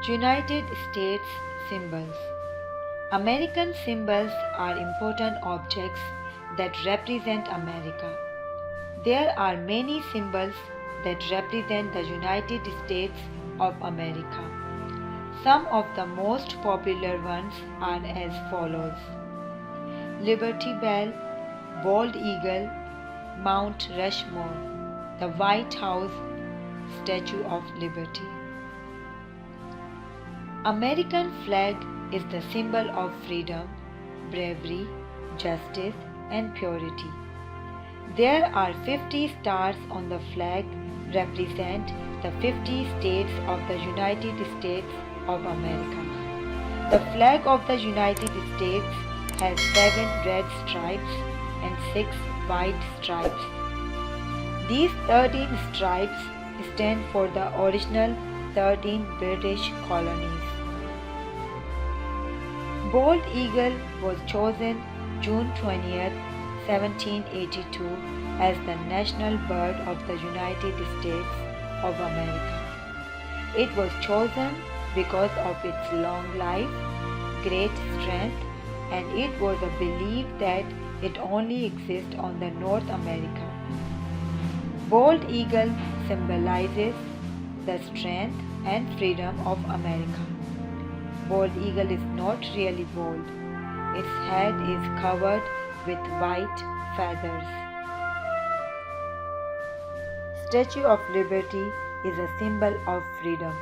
United States symbols. American symbols are important objects that represent America. There are many symbols that represent the United States of America. Some of the most popular ones are as follows: Liberty Bell, Bald Eagle, Mount Rushmore, the White House, Statue of Liberty. American flag is the symbol of freedom, bravery, justice, and purity. There are 50 stars on the flag represent the 50 states of the United States of America. The flag of the United States has 7 red stripes and 6 white stripes. These 13 stripes stand for the original 13 British colonies. Bald Eagle was chosen June 20th, 1782 as the national bird of the United States of America. It was chosen because of its long life, great strength, and it was a belief that it only exists on the North America. Bald Eagle symbolizes the strength and freedom of America. Bald Eagle is not really bald. Its head is covered with white feathers. Statue of Liberty is a symbol of freedom.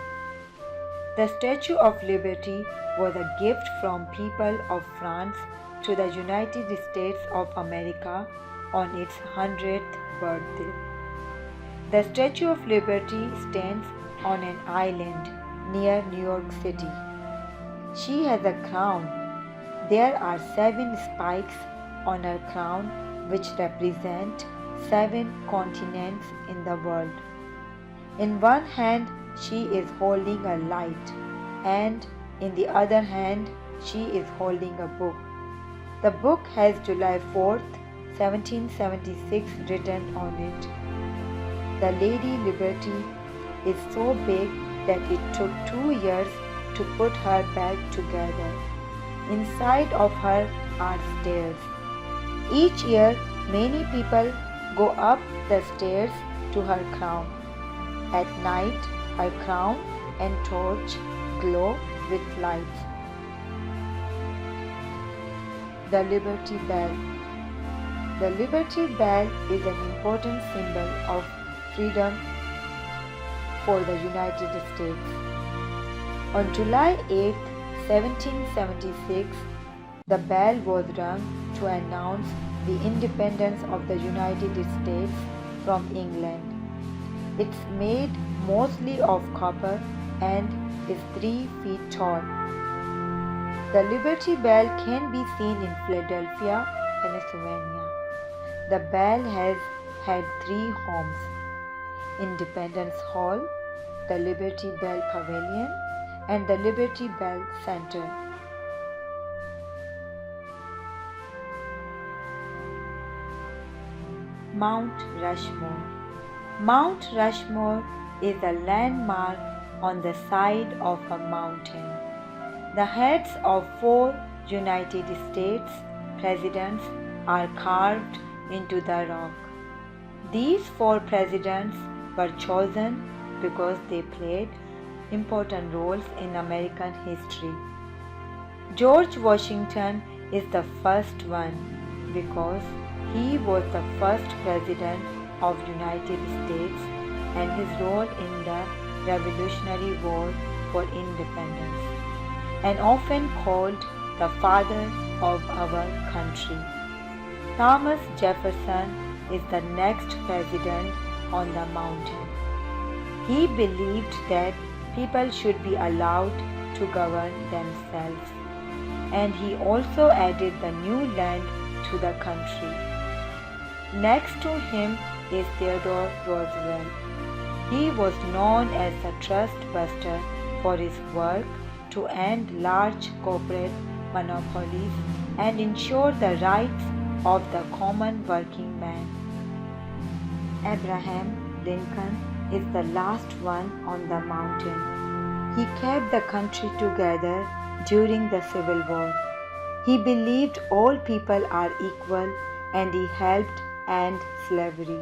The Statue of Liberty was a gift from people of France to the United States of America on its 100th birthday. The Statue of Liberty stands on an island near New York City. She has a crown. There are 7 spikes on her crown which represent 7 continents in the world. In one hand she is holding a light, and in the other hand she is holding a book. The book has July 4th, 1776 written on it. The Lady Liberty is so big that it took 2 years to put her back together. Inside of her are stairs. Each year, many people go up the stairs to her crown. At night, her crown and torch glow with lights. The Liberty Bell. The Liberty Bell is an important symbol of freedom for the United States. On July 8, 1776, the bell was rung to announce the independence of the United States from England. It's made mostly of copper and is 3 feet tall. The Liberty Bell can be seen in Philadelphia, Pennsylvania. The bell has had 3 homes: Independence Hall, the Liberty Bell Pavilion, and the Liberty Bell Center. Mount Rushmore. Mount Rushmore is a landmark on the side of a mountain. The heads of 4 United States presidents are carved into the rock. These 4 presidents were chosen because they played important roles in American history. George Washington is the first one because he was the first president of United States, and his role in the Revolutionary War for Independence, and often called the father of our country. Thomas Jefferson is the next president on the mountain. He believed that people should be allowed to govern themselves, and he also added the new land to the country. Next to him is Theodore Roosevelt. He was known as the trust buster for his work to end large corporate monopolies and ensure the rights of the common working man. Abraham Lincoln is the last one on the mountain. He kept the country together during the Civil War. He believed all people are equal and he helped end slavery.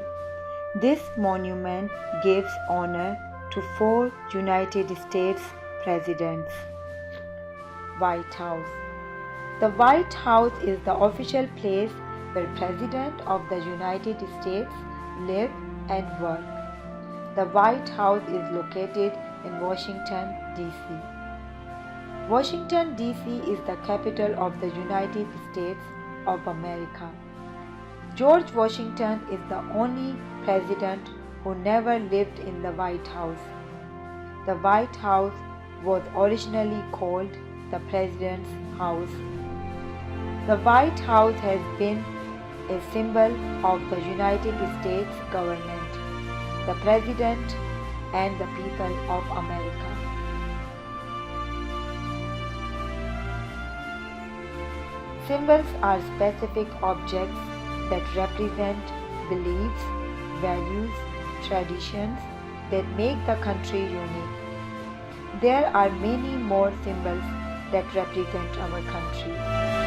This monument gives honor to 4 United States presidents. White House. The White House is the official place where President of the United States live and work. The White House is located in Washington, D.C. Washington, D.C. is the capital of the United States of America. George Washington is the only president who never lived in the White House. The White House was originally called the President's House. The White House has been a symbol of the United States government, the President, and the people of America. Symbols are specific objects that represent beliefs, values, traditions that make the country unique. There are many more symbols that represent our country.